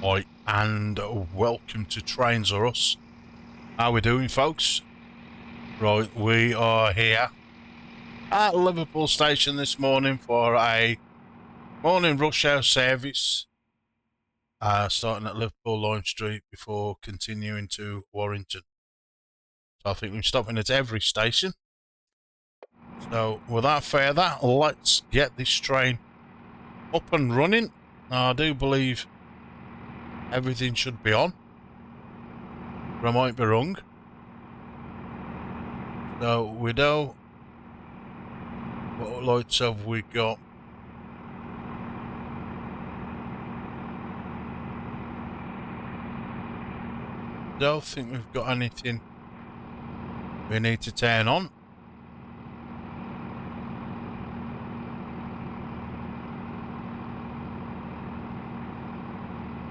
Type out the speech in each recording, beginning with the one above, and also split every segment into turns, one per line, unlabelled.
Hi, and welcome to Trains or Us. How we doing, folks? Right, we are here at Liverpool station this morning for a morning rush hour service, starting at Liverpool Lime Street before continuing to Warrington. So I think we're stopping at every station. So without further, let's get this train up and running. Now, I do believe everything should be on, but I might be wrong. So we know what lights have we got? Don't think we've got anything we need to turn on.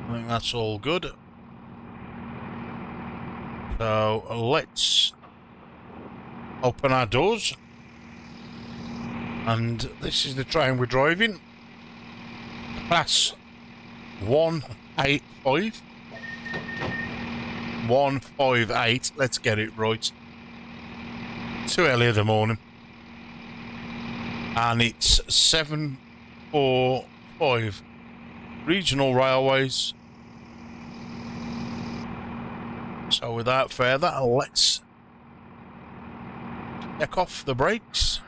I think that's all good. So let's open our doors. And this is the train we're driving. Class 185. 158. Let's get it right. Too early in the morning. And it's 745 Regional Railways. So without further, let's check off the brakes.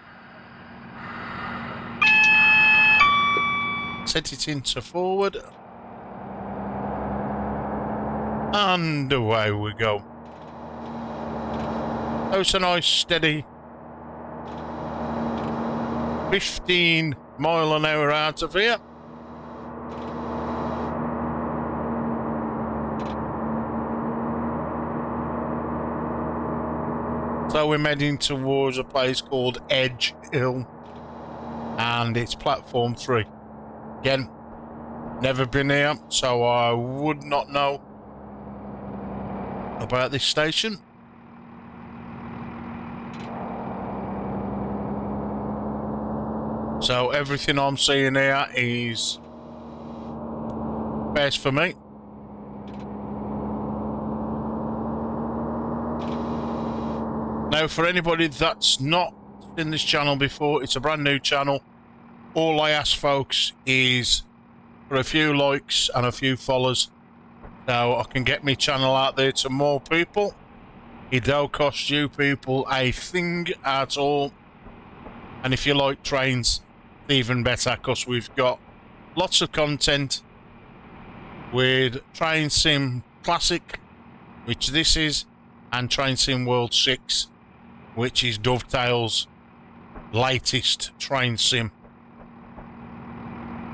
Set it into forward. And away we go. Oh, it's a nice steady 15 mile an hour out of here. So we're heading towards a place called Edge Hill, and it's platform 3. Again, never been here, so I would not know about this station. So everything I'm seeing here is best for me. Now, for anybody that's not seen this channel before, it's a brand new channel. All I ask, folks, is for a few likes and a few follows, so I can get my channel out there to more people. It don't cost you people a thing at all. And if you like trains, even better, because we've got lots of content with Train Sim Classic, which this is, and Train Sim World 6, which is Dovetail's latest train sim.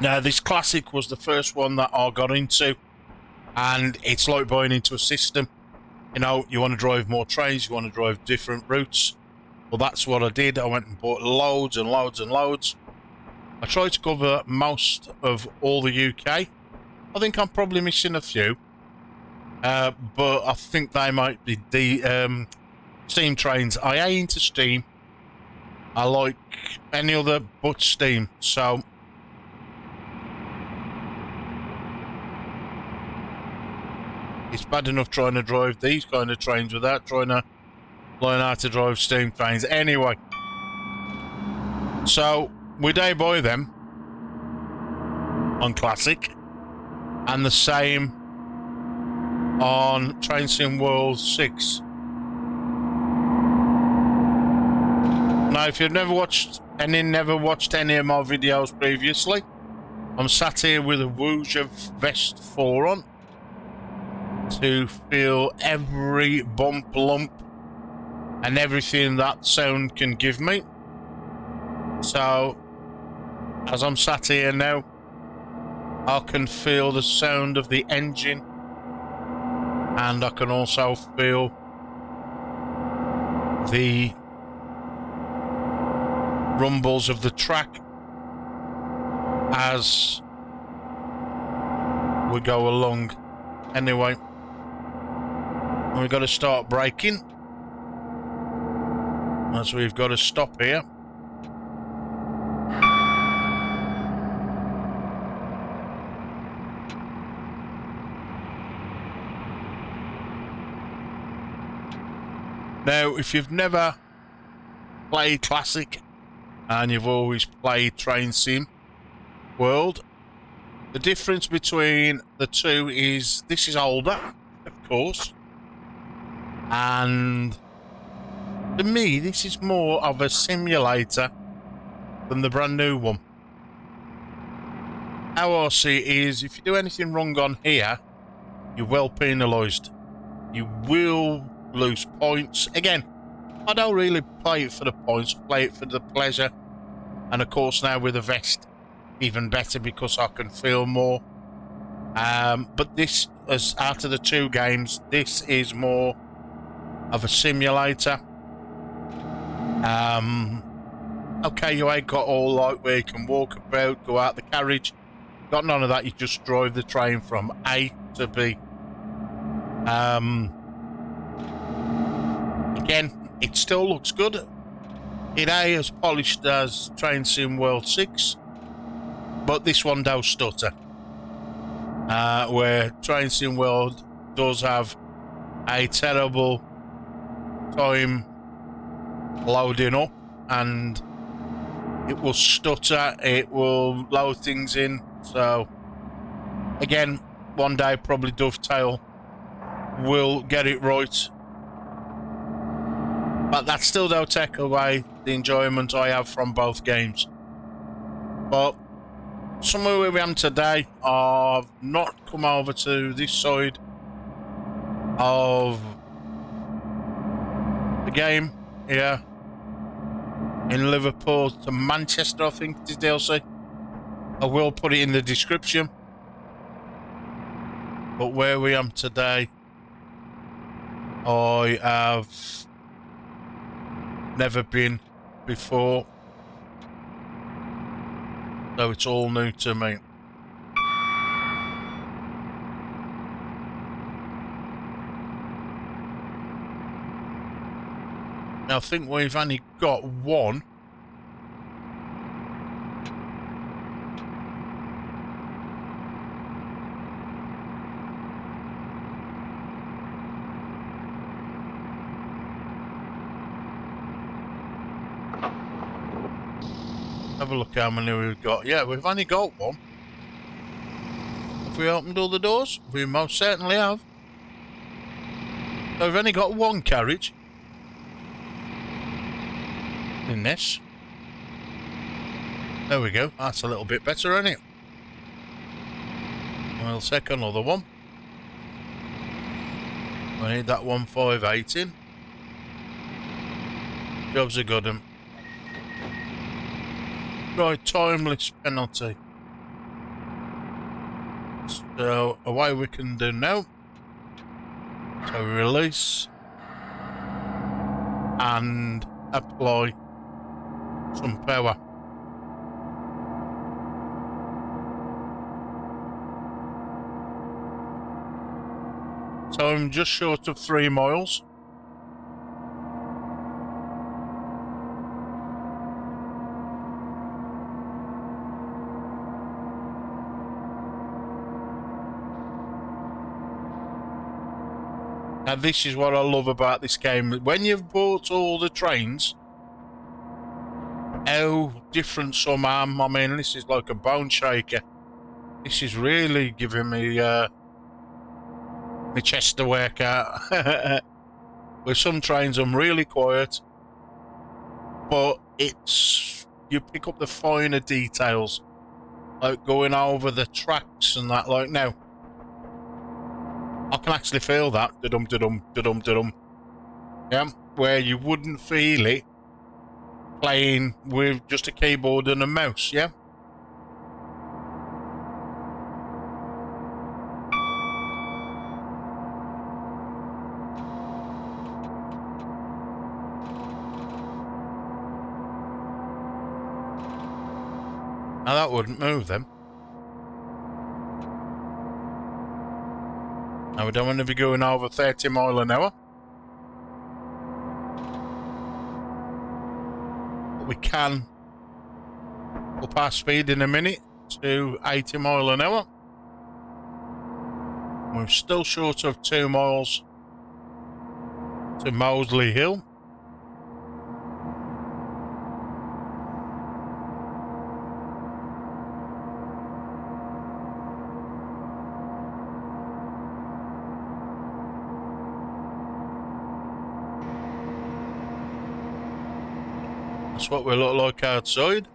Now, this Classic was the first one that I got into, and it's like buying into a system. You know, you want to drive more trains, you want to drive different routes. Well, that's what I did. I went and bought loads and loads and loads. I tried to cover most of all the UK. I think I'm probably missing a few. But I think they might be steam trains. I ain't into steam. I like any other but steam. So it's bad enough trying to drive these kind of trains without trying to learn how to drive steam trains. Anyway, so we day by them on Classic, and the same on Train Sim World 6. Now, if you've never watched any of my videos previously, I'm sat here with a Woojer Vest 4 on to feel every bump, lump, and everything that sound can give me. So, as I'm sat here now, I can feel the sound of the engine, and I can also feel the rumbles of the track as we go along. Anyway, we've got to start braking, as we've got to stop here. Now, if you've never played Classic and you've always played Train Sim World, the difference between the two is this is older, of course, and to me, this is more of a simulator than the brand new one. How I see it is, if you do anything wrong on here, you're well penalised. You will lose points. Again, I don't really play it for the points, I play it for the pleasure. And of course now with the vest, even better because I can feel more. But this, as out of the two games, this is more of a simulator. Okay, you ain't got all like where you can walk about, go out the carriage. Got none of that. You just drive the train from A to B. Again, it still looks good. It ain't as polished as Train Sim World 6, but this one does stutter. Where Train Sim World does have a terrible time loading up, and it will stutter, it will load things in. So again, one day probably Dovetail will get it right, but that still don't take away the enjoyment I have from both games. But somewhere where we am today, I've not come over to this side of the game here in Liverpool to Manchester, I think it is DLC. I will put it in the description. But where we am today, I have never been before, so it's all new to me. Now I think we've only got one. Have a look how many we've got. Yeah, we've only got one. Have we opened all the doors? We most certainly have. So we've only got one carriage in this. There we go. That's a little bit better, isn't it? We'll take another one. We need that 158 in. Job's a good one. Right, timeless penalty. So away we can do now. So release and apply some power. So I'm just short of 3 miles. Now this is what I love about this game. When you've bought all the trains, how different some are. I mean, this is like a bone shaker. This is really giving me my chest to work out. With some trains I'm really quiet, but it's, you pick up the finer details, like going over the tracks and that. Like now, I can actually feel that da-dum, da-dum, da-dum, da-dum. Yeah, where you wouldn't feel it playing with just a keyboard and a mouse. Yeah. Now that wouldn't move them. Now we don't want to be going over 30 miles an hour. But we can up our speed in a minute to 80 miles an hour. We're still short of 2 miles to Moseley Hill. That's what we look like outside.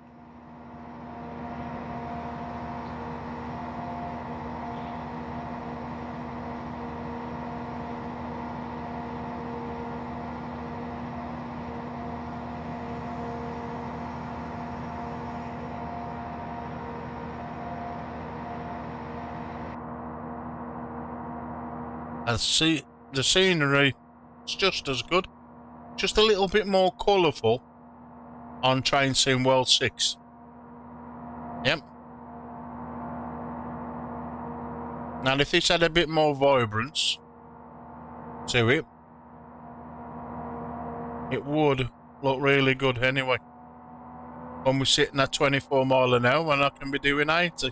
And see, the scenery is just as good, just a little bit more colourful on Train Sim World 6. Yep. Now, if this had a bit more vibrance to it, it would look really good anyway. When we're sitting at 24 mile an hour, and I can be doing 80.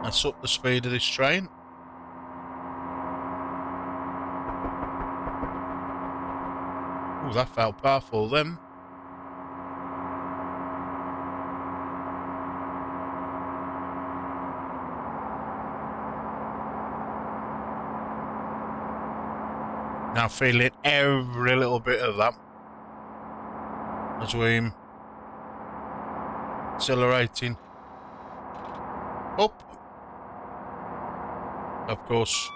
That's up the speed of this train. Oh, that felt powerful then. Now feeling every little bit of that as we're accelerating up. Of course,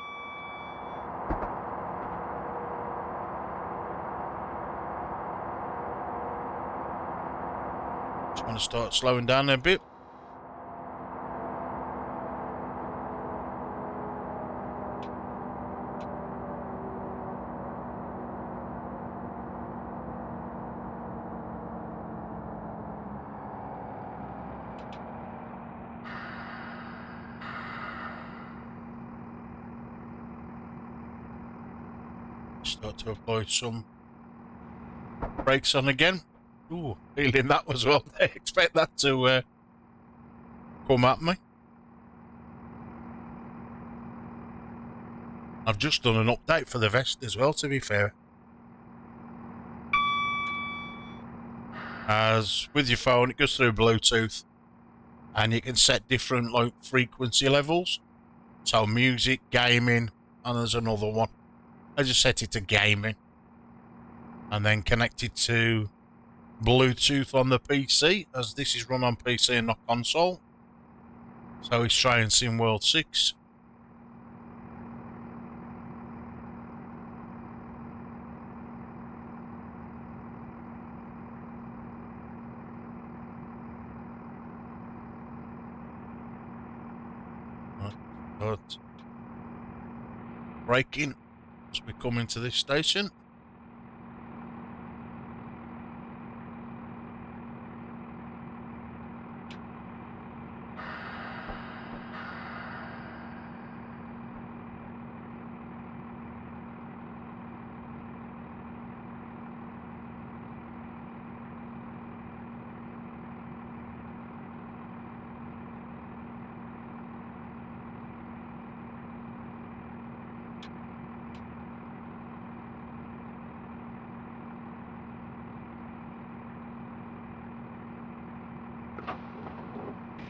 just want to start slowing down a bit. Start to apply some brakes on again. Ooh, feeling that as well. I expect that to come at me. I've just done an update for the Vest as well, to be fair. As with your phone, it goes through Bluetooth, and you can set different like frequency levels. So music, gaming, and there's another one. I just set it to gaming, and then connect it to Bluetooth on the PC, as this is run on PC and not console. So it's Train Sim World 6. Right. Braking as we come into this station.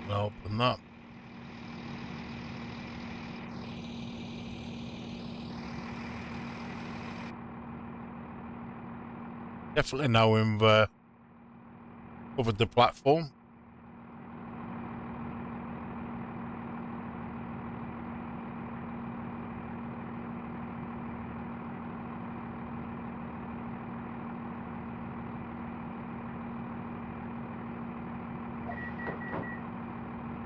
I'll open that. Definitely know we've covered the platform.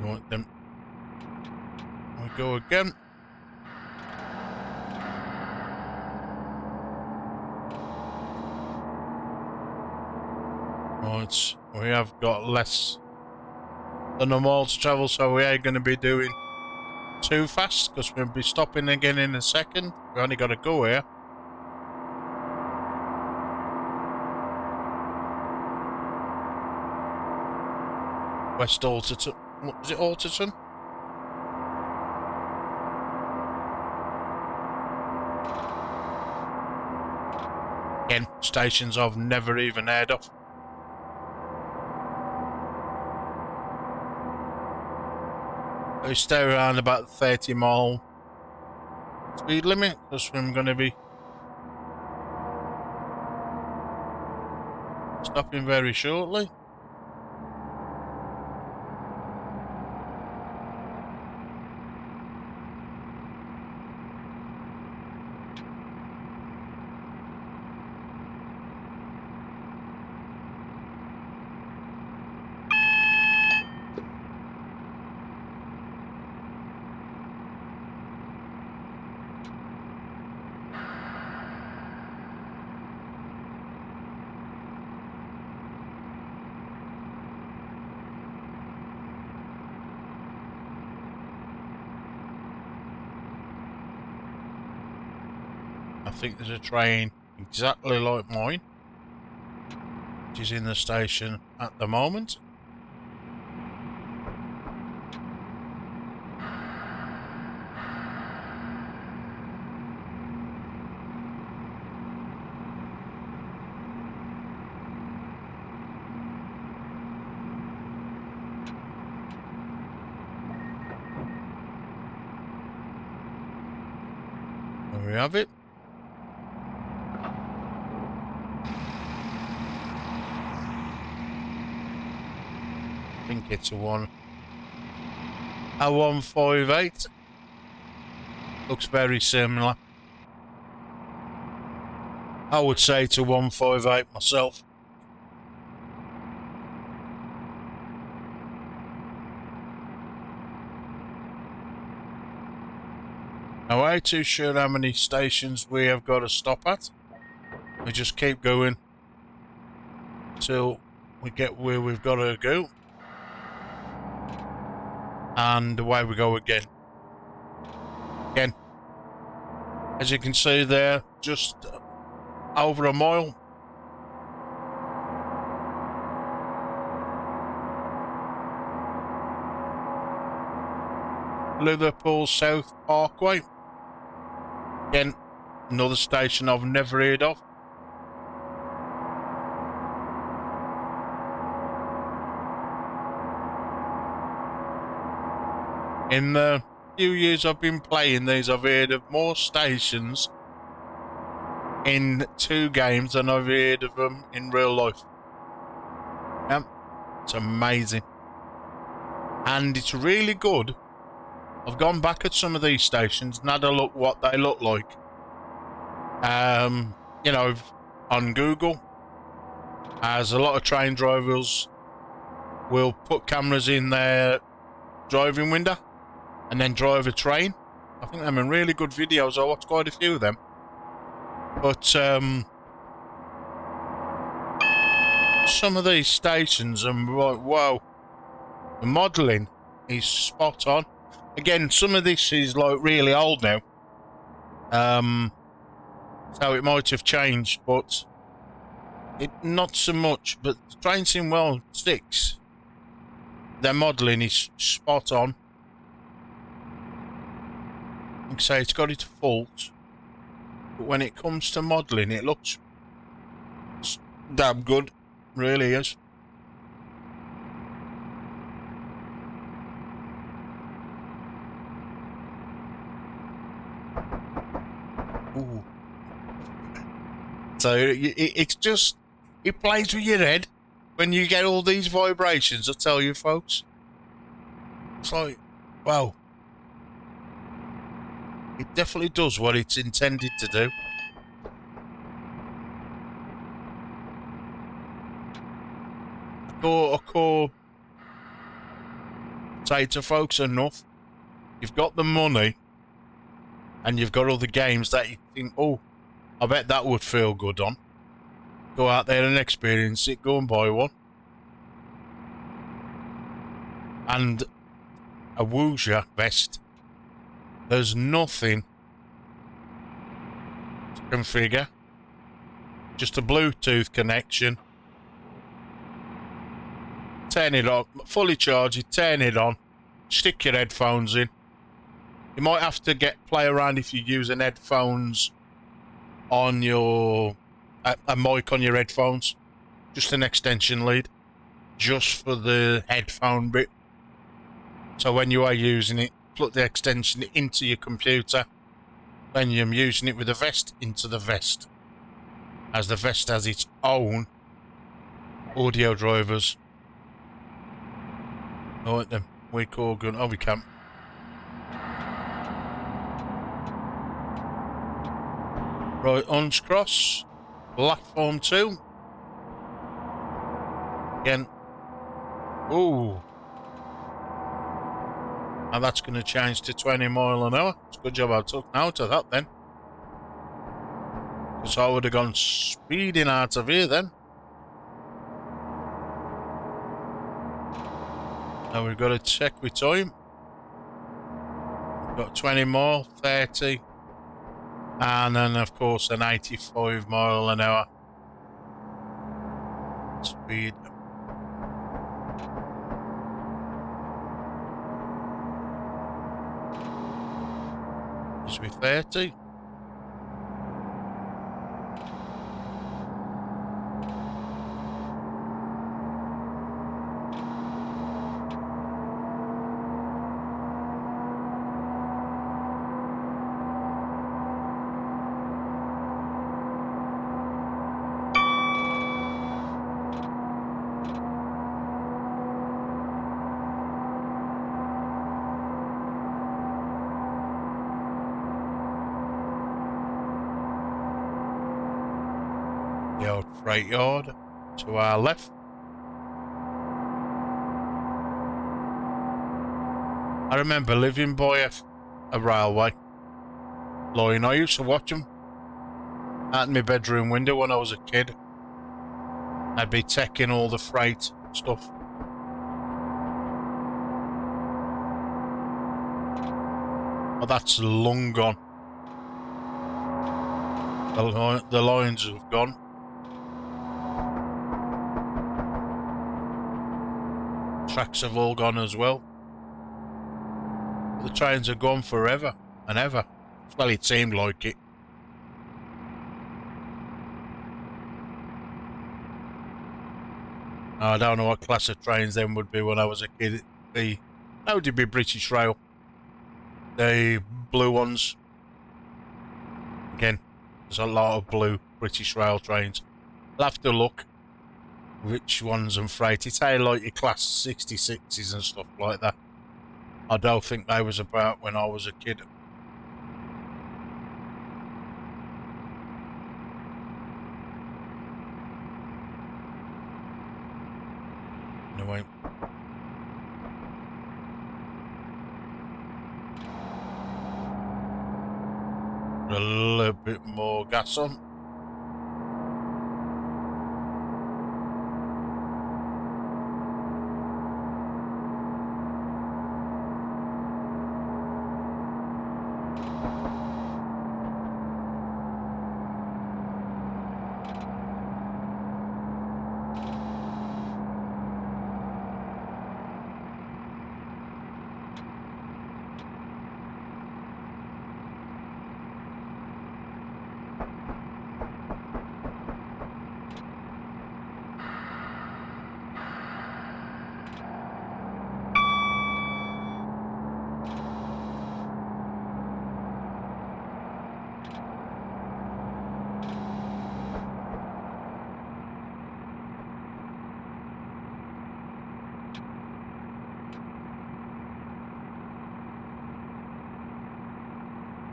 Right then, we go again. Right, we have got less than a mile to travel, so we ain't going to be doing too fast, because we'll be stopping again in a second. We only got to go here. West Alderton. What is it, Alderton? Again, stations I've never even heard of. We stay around about 30 mile speed limit, because I'm going to be stopping very shortly. I think there's a train exactly like mine, which is in the station at the moment. There we have it. I think it's a 158. Looks very similar. I would say it's a 158 myself. Now, I'm too sure how many stations we have got to stop at. We just keep going till we get where we've got to go. And away we go again. As you can see there, just over a mile. Liverpool South Parkway. Again, another station I've never heard of. In the few years I've been playing these, I've heard of more stations in 2 games than I've heard of them in real life. Yep, it's amazing. And it's really good. I've gone back at some of these stations and had a look what they look like. You know, on Google, as a lot of train drivers will put cameras in their driving window and then drive a train. I think they're really good videos. I watched quite a few of them. But some of these stations, I'm like, wow, the modelling is spot on. Again, some of this is like really old now. So it might have changed, but not so much. But trainsim well 6, their modelling is spot on. Like I say, it's got its faults, but when it comes to modelling, it looks damn good. Really is. Ooh. So it's just, it plays with your head when you get all these vibrations, I tell you folks. It's like, wow. It definitely does what it's intended to do. I call say to folks enough, you've got the money and you've got other games that you think, oh, I bet that would feel good on. Go out there and experience it, go and buy one. And a Woojer Vest, there's nothing to configure, just a Bluetooth connection. Turn it on, fully charge it, turn it on, stick your headphones in. You might have to play around if you're using headphones on your a mic on your headphones, just an extension lead, just for the headphone bit. So when you are using it, plug the extension into your computer. When you're using it with the vest, into the vest, as the vest has its own audio drivers. Alright then, we call gun. Oh, we can't. Right, Hunts Cross, platform 2. Again. Ooh. And that's going to change to 20 mile an hour. It's a good job I took note of that then. Because I would have gone speeding out of here then. Now we've got to check with time. We've got 20 mile, 30. And then, of course, an 85 mile an hour speed. Is we 30? The old freight yard to our left. I remember living by a railway line. I used to watch them out in my bedroom window when I was a kid. I'd be taking all the freight stuff. But that's long gone. The lines have gone. Tracks have all gone as well. The trains are gone forever and ever. Well, it seemed like it. I don't know what class of trains then would be when I was a kid. That would be British Rail. The blue ones. Again, there's a lot of blue British Rail trains. I'll have to look which ones and freight. It's how like your class 66s and stuff like that. I don't think they was about when I was a kid. Anyway. A little bit more gas on.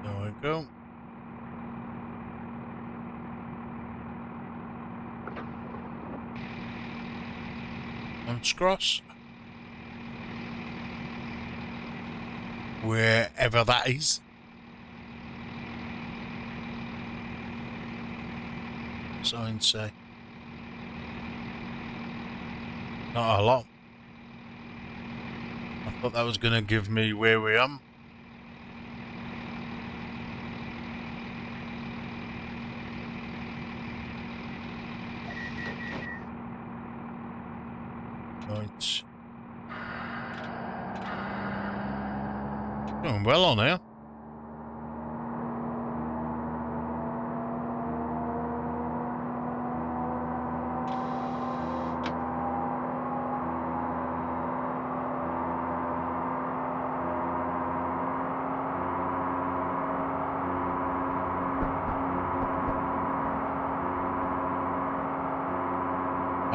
There we go. Hunts Cross. Wherever that is. Signs say. Not a lot. I thought that was going to give me where we am. Right. Doing well on here.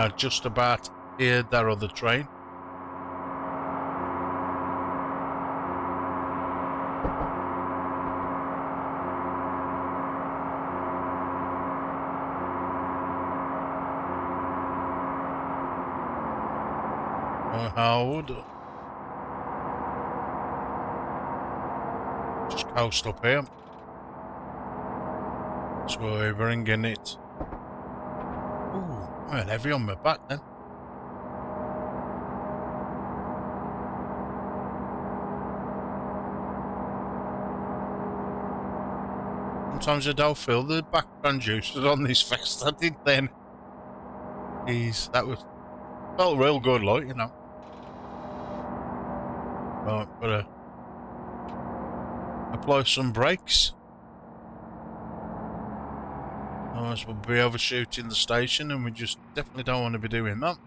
just about here, that other train. Howard. Just coast up here. So we're bringing it. Ooh, I'm heavy on my back then. Sometimes I don't feel the back transducers on this vest. I did then. That was felt real good, like, you know. Right, gotta apply some brakes. Otherwise we'll be overshooting the station, and we just definitely don't want to be doing that.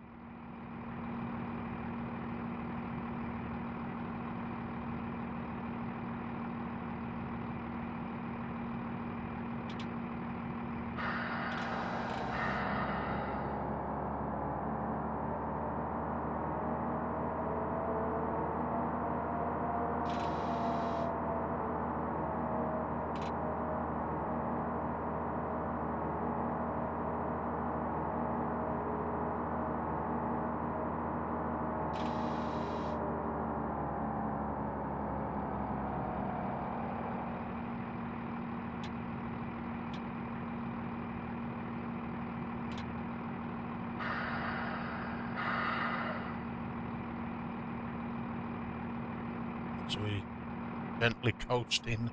So we gently coast in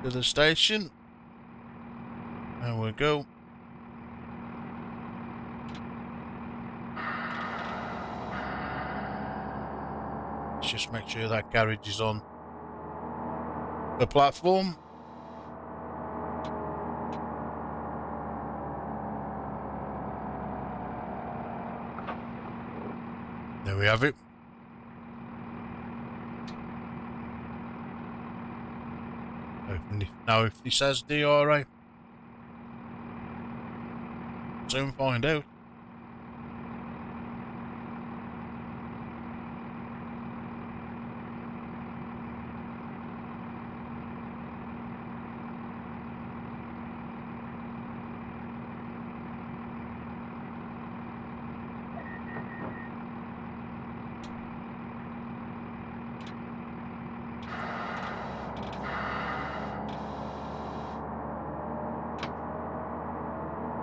to the station. There we go. Let's just make sure that garage is on the platform. There we have it. Now if he says DRA, soon find out.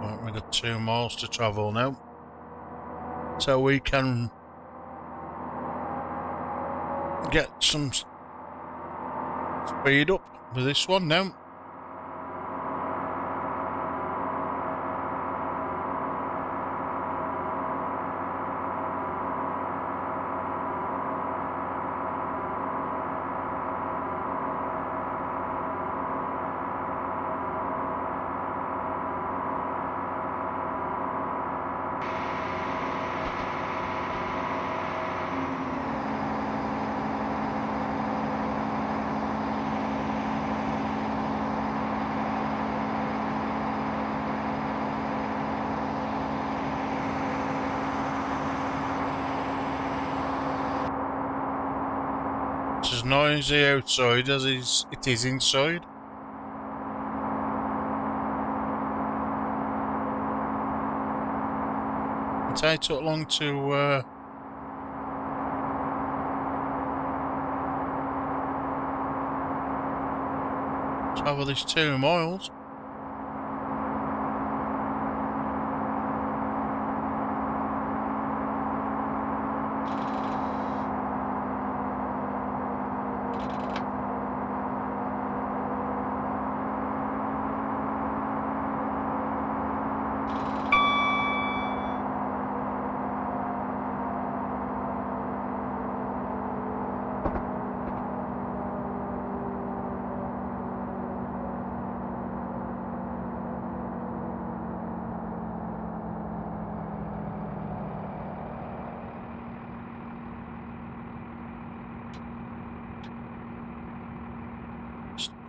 Right, we've got 2 miles to travel now, so we can get some speed up with this one now. It's as noisy outside as it is inside. It took long to travel this 2 miles.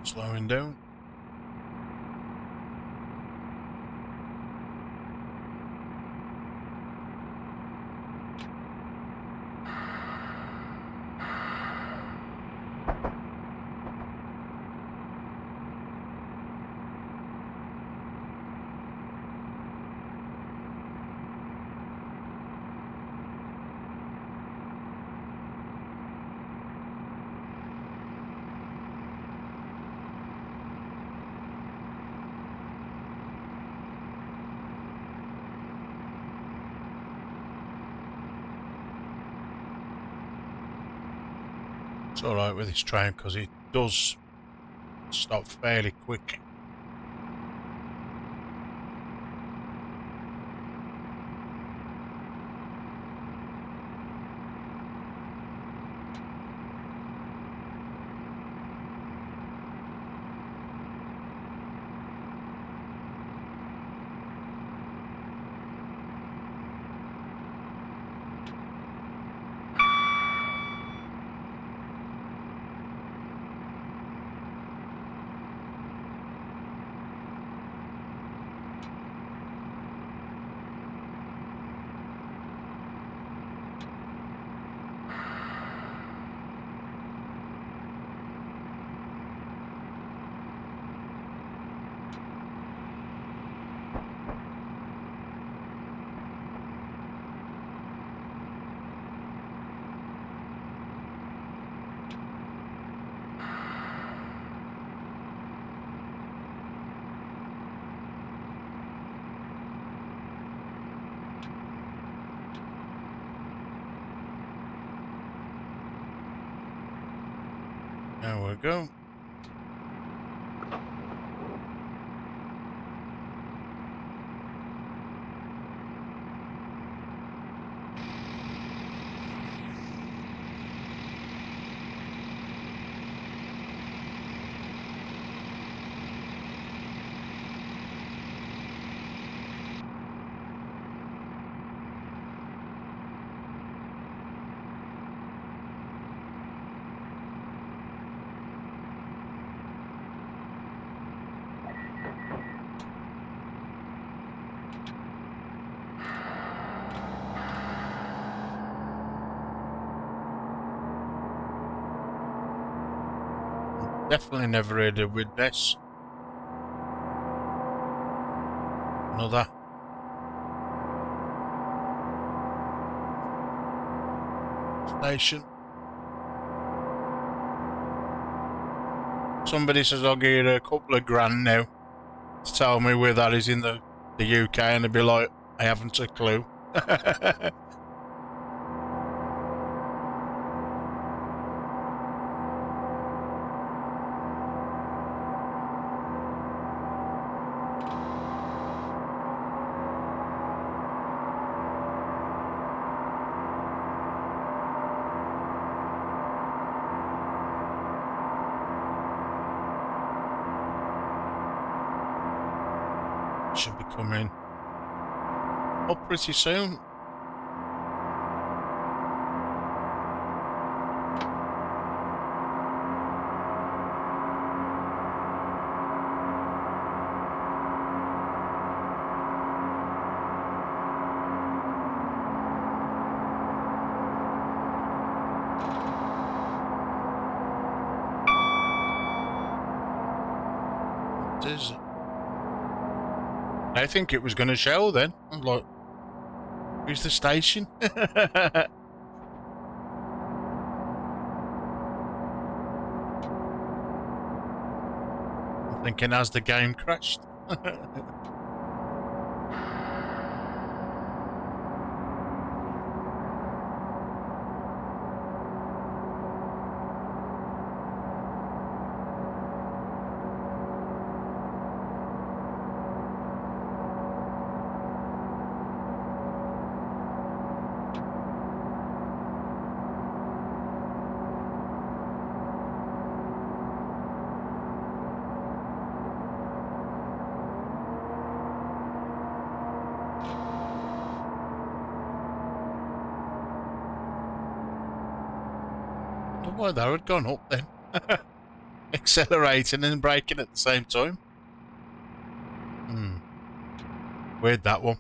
Slowing down. It's alright with this train because it does stop fairly quick. There we go. Definitely never heard of with this. Another station. Somebody says I'll give you a couple of grand now to tell me where that is in the UK, and they'd be like, I haven't a clue. Should be coming up pretty soon. It is. I think it was going to show then. I'm like, where's the station? I'm thinking, has the game crashed? Why that had gone up then? Accelerating and braking at the same time. Weird, that one.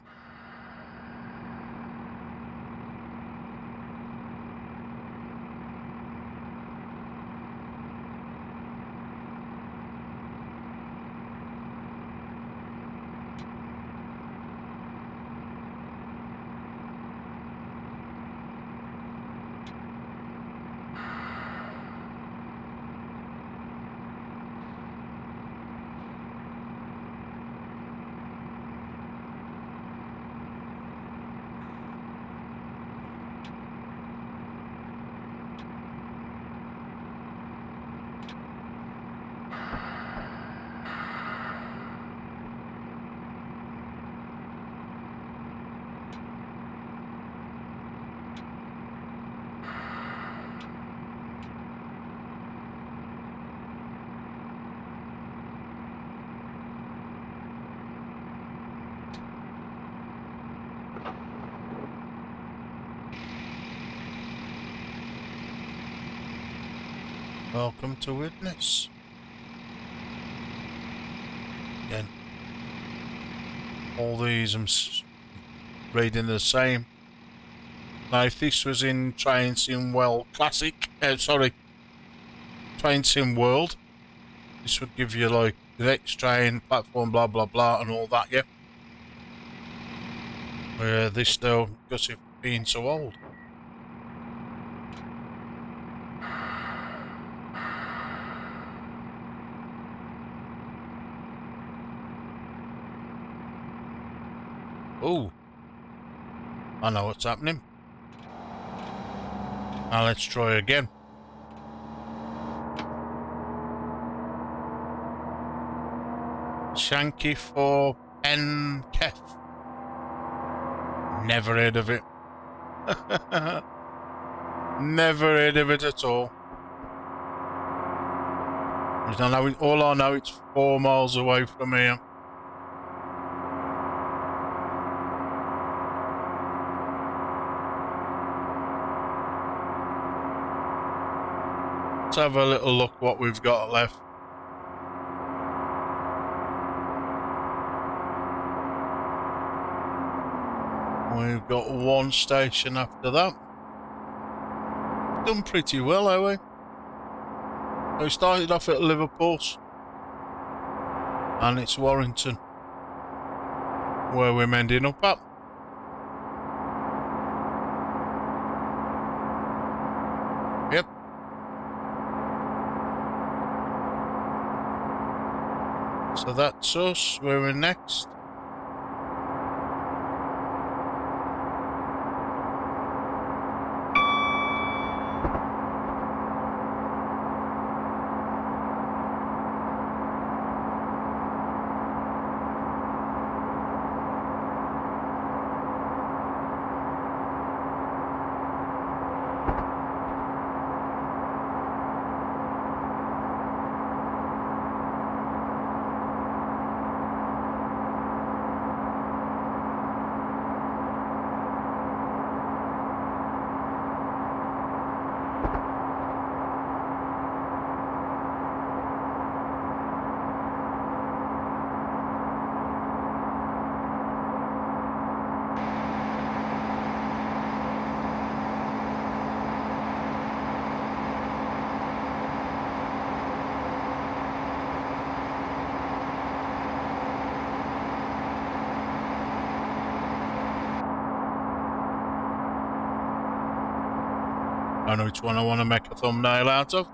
Welcome to Witness. Again, all these I'm reading the same. Now, if this was in trainsim Classic, trainsim World, this would give you like the next train, platform, blah blah blah, and all that, yeah. Where this though, because of being so old. Oh, I know what's happening. Now let's try again. Shanky for Pen Keth. Never heard of it. Never heard of it at all. All I know, it's 4 miles away from here. Let's have a little look what we've got left. We've got 1 station after that. Done pretty well, haven't we? We started off at Liverpool, and it's Warrington where we're ending up at. Yep. So that's us. Where we're next. I know which one I want to make a thumbnail out of.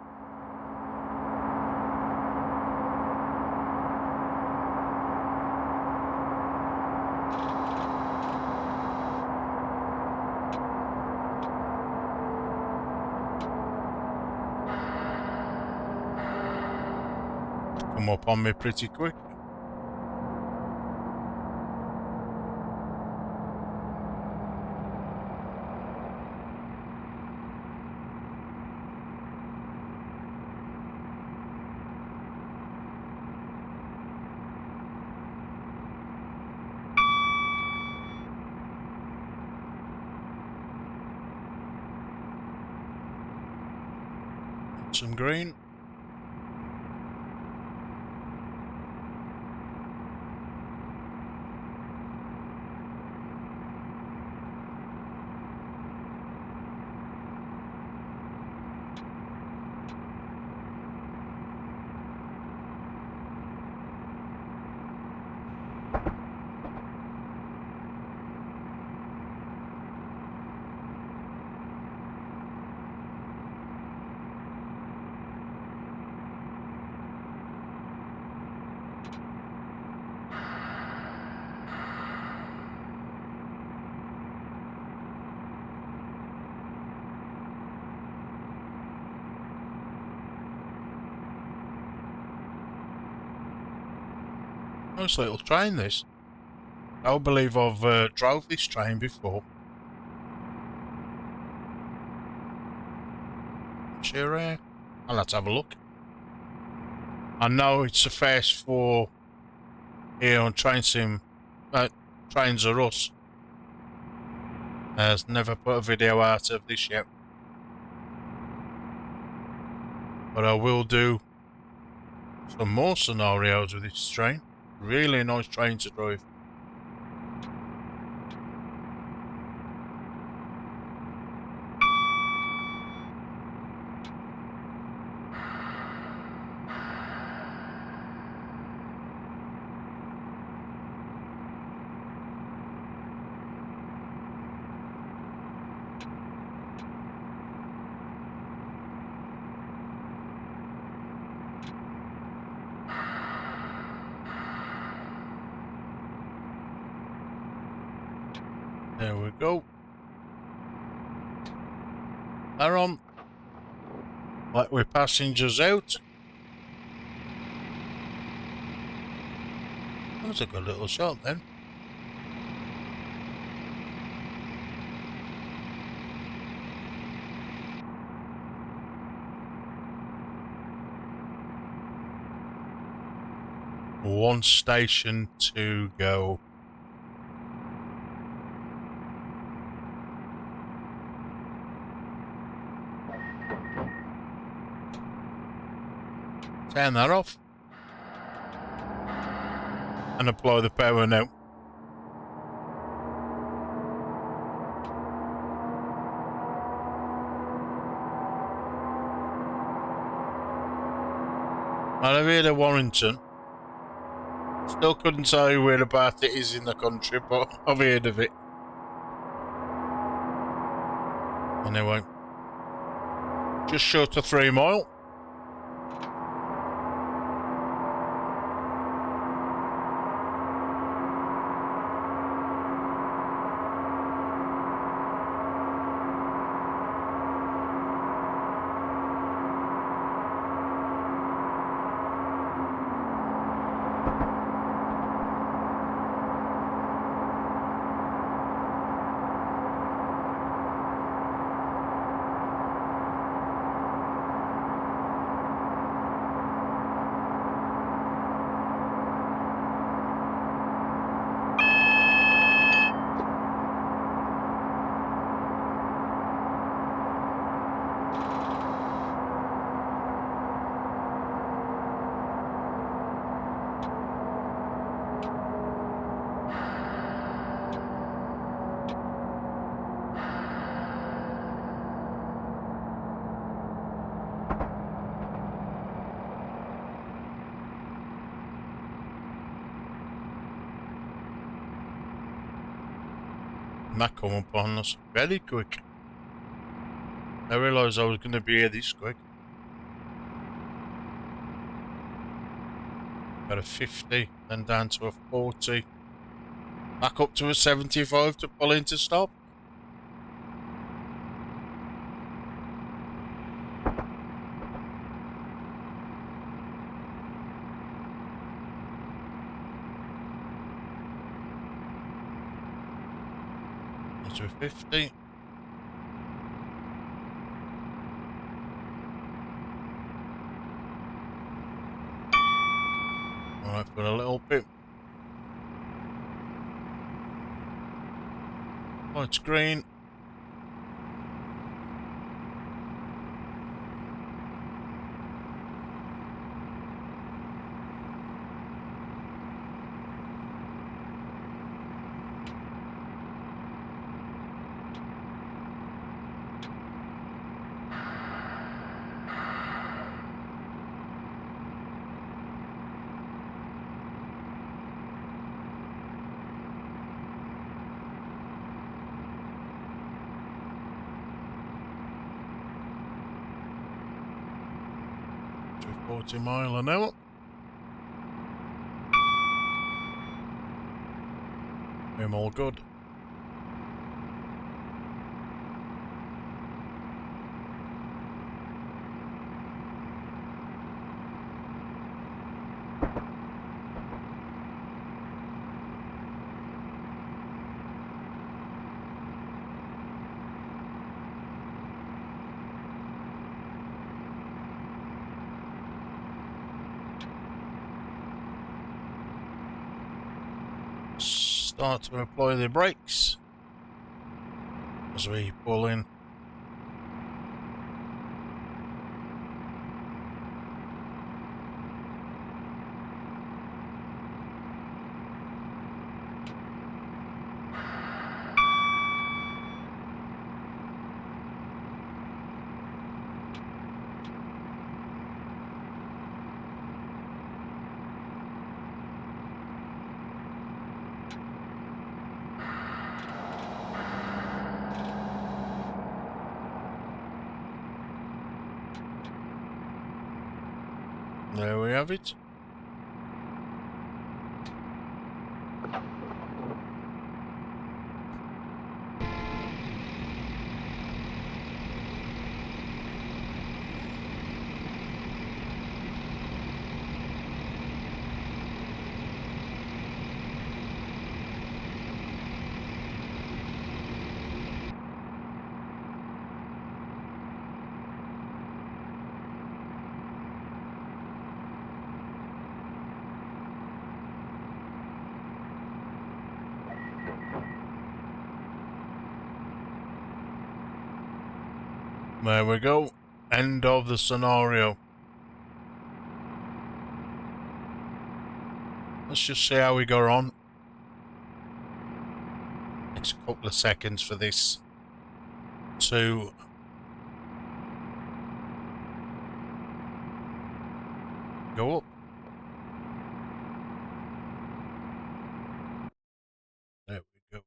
Come up on me pretty quick. Some green. Nice little train, this. I don't believe I've drove this train before. Sure, let's have a look. I know it's the first for here on trainsim. Trains Are Us. Has never put a video out of this yet. But I will do some more scenarios with this train. Really nice train to drive. There we go. They're on. Like we're passengers out. That was a good little shot then. One station to go. Turn that off. And apply the power now. I've heard of Warrington. Still couldn't tell you whereabout it is in the country, but I've heard of it. Anyway, just short of 3 mile. And that come upon us very quick. I realised I was going to be here this quick. Got a 50, then down to a 40. Back up to a 75 to pull into stop. Into a 50. Alright, for a little bit. Light's green. To 40 mile an hour. I'm all good. Start to apply the brakes as we pull in. There we have it. There we go. End of the scenario. Let's just see how we go on. Takes a couple of seconds for this to go up. There we go.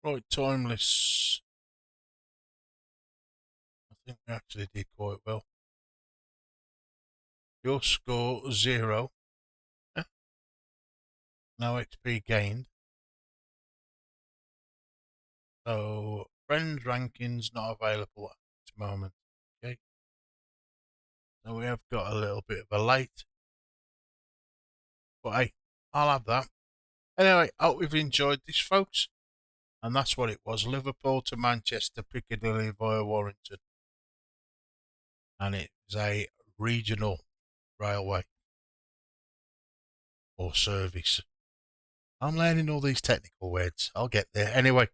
Right, timeless. I think we actually did quite well. Your score 0. No XP gained. So, friends rankings not available at this moment. Okay. So we have got a little bit of a late. But hey, I'll have that. Anyway, hope you've enjoyed this, folks. And that's what it was. Liverpool to Manchester, Piccadilly via Warrington. And it's a regional railway or service. I'm learning all these technical words. I'll get there. Anyway,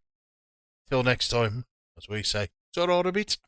till next time, as we say, ta-ra a bit.